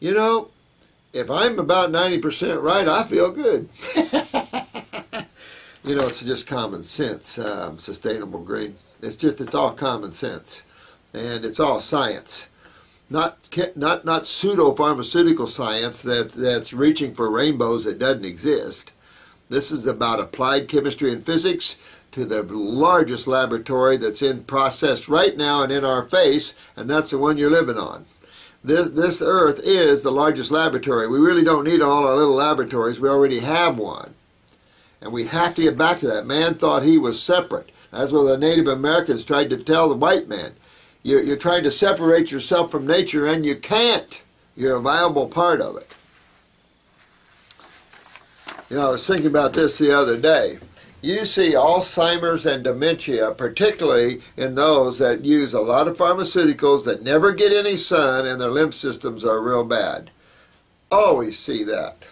You know, if I'm about 90% right, I feel good. You know, it's just common sense, sustainable green. It's all common sense. And it's all science. Not pseudo-pharmaceutical science that's reaching for rainbows that doesn't exist. This is about applied chemistry and physics to the largest laboratory that's in process right now and in our face, and that's the one you're living on. This Earth is the largest laboratory. We really don't need all our little laboratories. We already have one. And we have to get back to that. Man thought he was separate. That's what the Native Americans tried to tell the white man. You're trying to separate yourself from nature, and you can't. You're a viable part of it. You know, I was thinking about this the other day. You see Alzheimer's and dementia, particularly in those that use a lot of pharmaceuticals that never get any sun and their lymph systems are real bad. Always see that.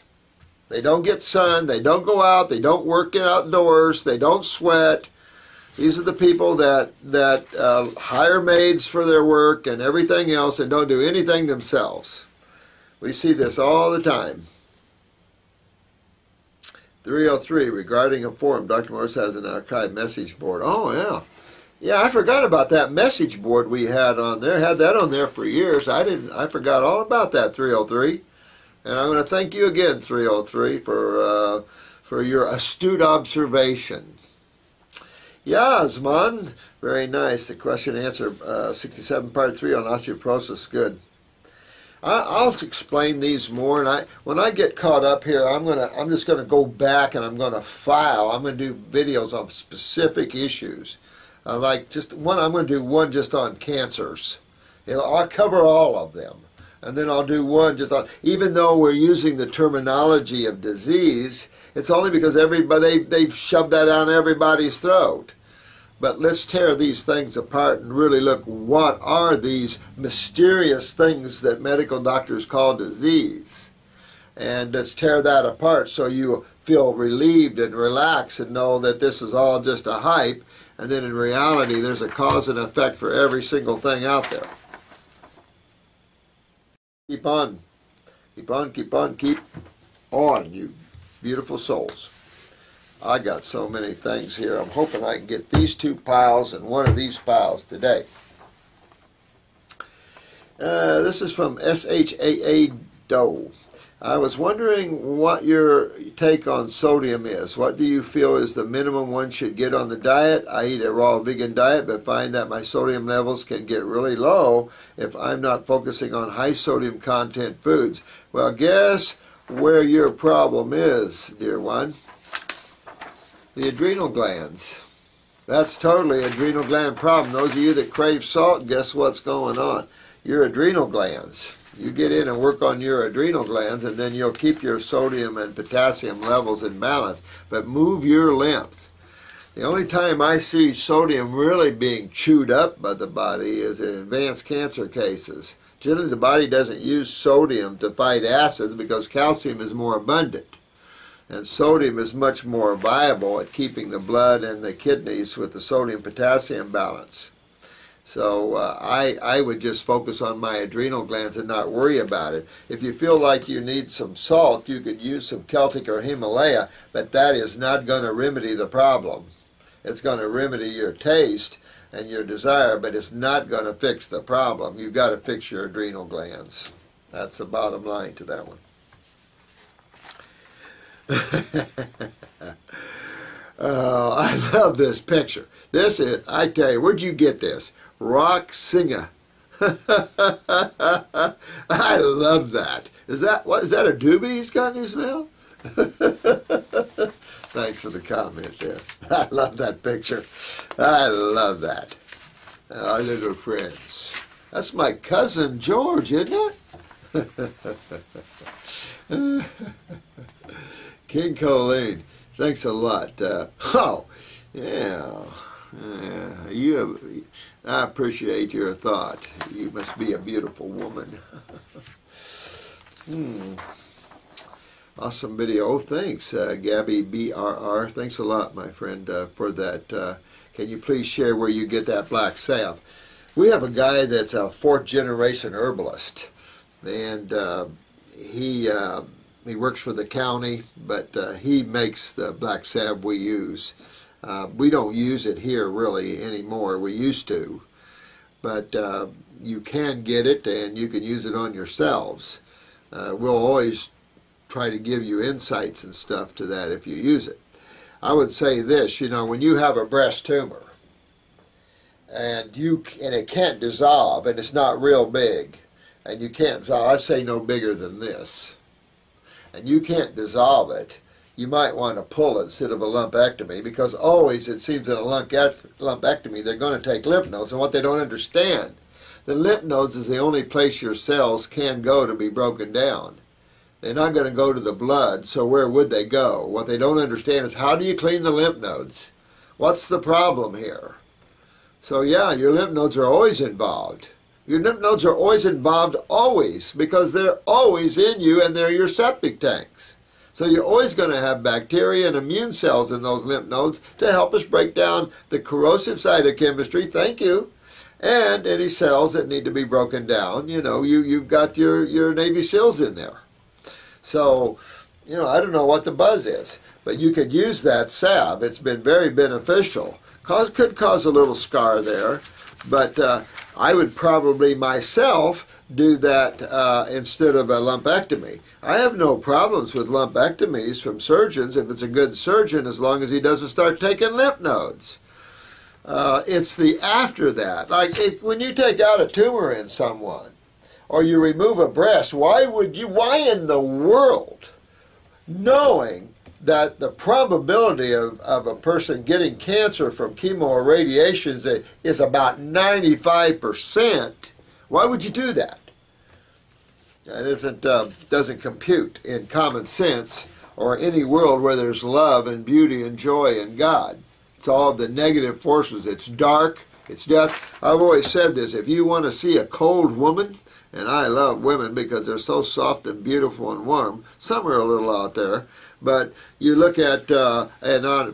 They don't get sun, they don't go out, they don't work outdoors, they don't sweat. These are the people that hire maids for their work and everything else and don't do anything themselves. We see this all the time. 303, regarding a forum, Dr. Morse has an archive message board. Oh, yeah. Yeah, I forgot about that message board we had on there. Had that on there for years. I forgot all about that, 303. And I'm going to thank you again, 303, for your astute observation. Yasman, very nice. The question and answer 67 part 3 on osteoporosis. Good. I'll explain these more, and when I get caught up here, I'm just gonna go back and I'm gonna file. I'm gonna do videos on specific issues. Like just one, I'm gonna do one just on cancers. I'll cover all of them, and then I'll do one just on. Even though we're using the terminology of disease, it's only because they've shoved that down everybody's throat. But let's tear these things apart and really look, what are these mysterious things that medical doctors call disease? And let's tear that apart so you feel relieved and relaxed and know that this is all just a hype, and then in reality there's a cause and effect for every single thing out there. Keep on. Keep on, keep on, keep on, you beautiful souls. I got so many things here. I'm hoping I can get these two piles and one of these piles today. This is from SHAA Doe. I was wondering what your take on sodium is. What do you feel is the minimum one should get on the diet? I eat a raw vegan diet, but find that my sodium levels can get really low if I'm not focusing on high sodium content foods. Well, guess where your problem is, dear one. The adrenal glands. That's totally adrenal gland problem. Those of you that crave salt, guess what's going on? Your adrenal glands. You get in and work on your adrenal glands, and then you'll keep your sodium and potassium levels in balance. But move your lymph. The only time I see sodium really being chewed up by the body is in advanced cancer cases. Generally, the body doesn't use sodium to fight acids because calcium is more abundant. And sodium is much more viable at keeping the blood and the kidneys with the sodium-potassium balance. So I would just focus on my adrenal glands and not worry about it. If you feel like you need some salt, you could use some Celtic or Himalaya, but that is not going to remedy the problem. It's going to remedy your taste and your desire, but it's not going to fix the problem. You've got to fix your adrenal glands. That's the bottom line to that one. Oh, I love this picture. This is, I tell you, where'd you get this? Rock singer. I love that. Is that a doobie he's got in his mouth? Thanks for the comment there. I love that picture. I love that. Our little friends. That's my cousin George, isn't it? King Colleen, thanks a lot. Oh, yeah. I appreciate your thought. You must be a beautiful woman. Awesome video. Oh, thanks, Gabby BRR. Thanks a lot, my friend, for that. Can you please share where you get that black salve? We have a guy that's a 4th-generation herbalist. and he works for the county, but he makes the black salve we use. We don't use it here really anymore. We used to, but you can get it and you can use it on yourselves. We'll always try to give you insights and stuff to that if you use it. I would say this, you know, when you have a breast tumor and it can't dissolve and it's not real big, and you can't dissolve, I say no bigger than this, and you can't dissolve it, you might want to pull it instead of a lumpectomy, because always it seems in a lumpectomy they're going to take lymph nodes, and what they don't understand, the lymph nodes is the only place your cells can go to be broken down. They're not going to go to the blood, so where would they go? What they don't understand is, how do you clean the lymph nodes? What's the problem here? So yeah, your lymph nodes are always involved. Your lymph nodes are always involved, always, because they're always in you and they're your septic tanks. So you're always going to have bacteria and immune cells in those lymph nodes to help us break down the corrosive cytochemistry, thank you, and any cells that need to be broken down. You know, you've got your Navy SEALs in there. So, you know, I don't know what the buzz is, but you could use that salve. It's been very beneficial. Could cause a little scar there, but I would probably myself do that instead of a lumpectomy. I have no problems with lumpectomies from surgeons if it's a good surgeon, as long as he doesn't start taking lymph nodes. It's the after that. Like when you take out a tumor in someone, or you remove a breast, why in the world, knowing that the probability of a person getting cancer from chemo or radiation is about 95%, why would you do that? That doesn't compute in common sense or any world where there's love and beauty and joy and God. It's all of the negative forces. It's dark, it's death. I've always said this, if you want to see a cold woman, and I love women because they're so soft and beautiful and warm. Some are a little out there. But you look at a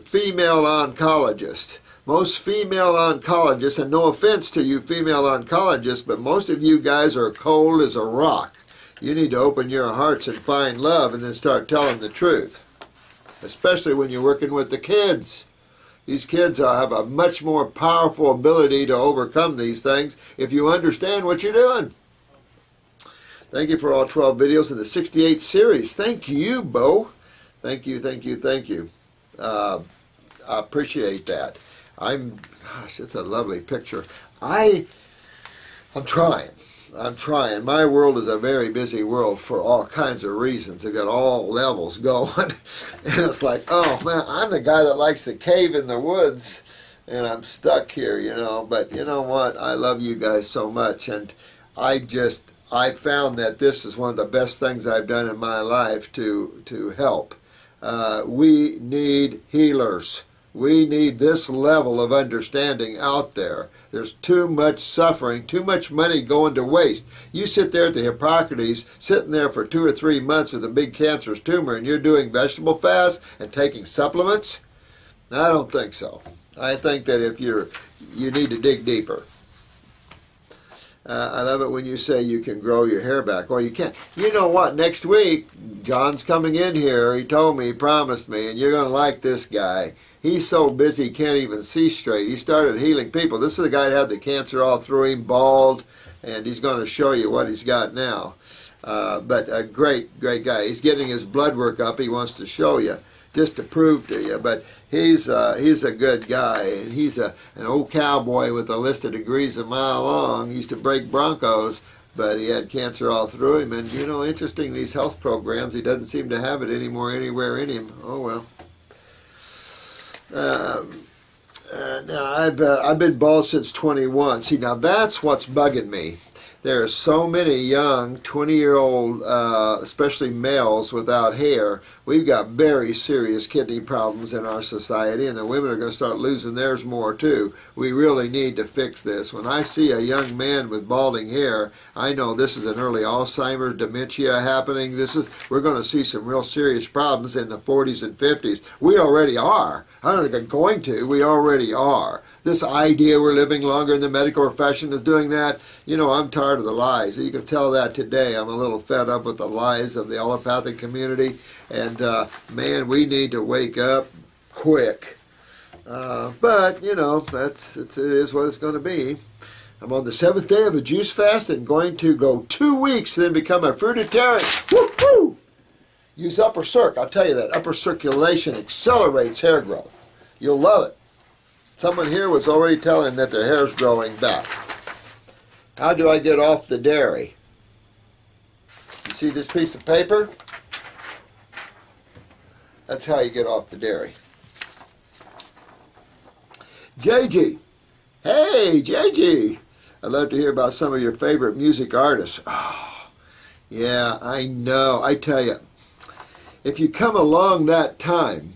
female oncologist. Most female oncologists, and no offense to you female oncologists, but most of you guys are cold as a rock. You need to open your hearts and find love and then start telling the truth. Especially when you're working with the kids. These kids have a much more powerful ability to overcome these things if you understand what you're doing. Thank you for all 12 videos in the 68 series. Thank you, Bo. Thank you, thank you, thank you. I appreciate that. Gosh, it's a lovely picture. I'm trying. I'm trying. My world is a very busy world for all kinds of reasons. I've got all levels going. And it's like, oh man, I'm the guy that likes to cave in the woods. And I'm stuck here, you know. But you know what? I love you guys so much. And I found that this is one of the best things I've done in my life to help. We need healers. We need this level of understanding out there. There's too much suffering, too much money going to waste. You sit there at the Hippocrates, sitting there for 2 or 3 months with a big cancerous tumor, and you're doing vegetable fasts and taking supplements? I don't think so. I think that if you need to dig deeper. I love it when you say you can grow your hair back. Well, you can't. You know what? Next week, John's coming in here. He told me, he promised me, and you're going to like this guy. He's so busy he can't even see straight. He started healing people. This is the guy that had the cancer all through him, bald, and he's going to show you what he's got now. But a great, great guy. He's getting his blood work up. He wants to show you, just to prove to you. But he's a good guy, and he's an old cowboy with a list of degrees a mile long. He used to break Broncos, but he had cancer all through him. And you know, interesting, these health programs, he doesn't seem to have it anymore anywhere in him. Oh well. Now I've been bald since 21. See, now that's what's bugging me. There are so many young 20-year-old, especially males without hair, we've got very serious kidney problems in our society, and the women are going to start losing theirs more too. We really need to fix this. When I see a young man with balding hair, I know this is an early Alzheimer's, dementia happening. We're going to see some real serious problems in the 40s and 50s. We already are. I don't think I'm going to. We already are. This idea we're living longer in the medical profession is doing that. You know, I'm tired of the lies. You can tell that today. I'm a little fed up with the lies of the allopathic community. And, man, we need to wake up quick. But, you know, it is what it's going to be. I'm on the 7th day of a juice fast and going to go 2 weeks, then become a fruitarian. Woo-hoo! Use upper circ. I'll tell you that upper circulation accelerates hair growth. You'll love it. Someone here was already telling that their hair's growing back. How do I get off the dairy? You see this piece of paper? That's how you get off the dairy. JG. Hey, JG. I'd love to hear about some of your favorite music artists. Oh, yeah, I know. I tell you, if you come along that time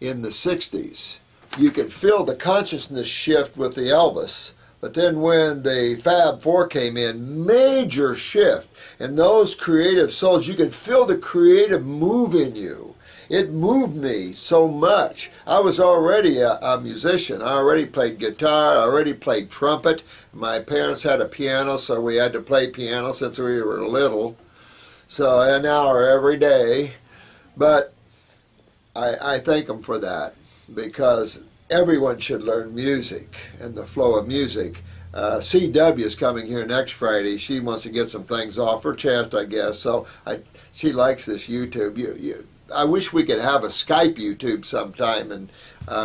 in the 60s, you could feel the consciousness shift with the Elvis, but then when the Fab Four came in, major shift, and those creative souls, you could feel the creative move in you. It moved me so much. I was already a musician. I already played guitar. I already played trumpet. My parents had a piano, so we had to play piano since we were little. So an hour every day. But I thank them for that, because everyone should learn music and the flow of music. CW is coming here next Friday. She wants to get some things off her chest, I guess. So she likes this YouTube. I wish we could have a Skype YouTube sometime, and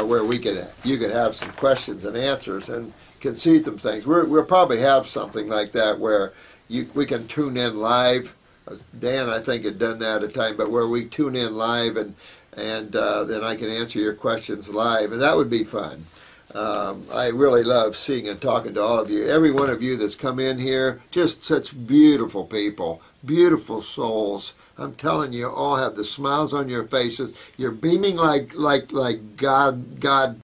where you could have some questions and answers and can see some things. We'll probably have something like that where we can tune in live. Dan, I think, had done that at a time, but where we tune in live and then I can answer your questions live, and that would be fun. I really love seeing and talking to all of you. Every one of you that's come in here, just such beautiful people, beautiful souls. I'm telling you, all have the smiles on your faces. You're beaming like God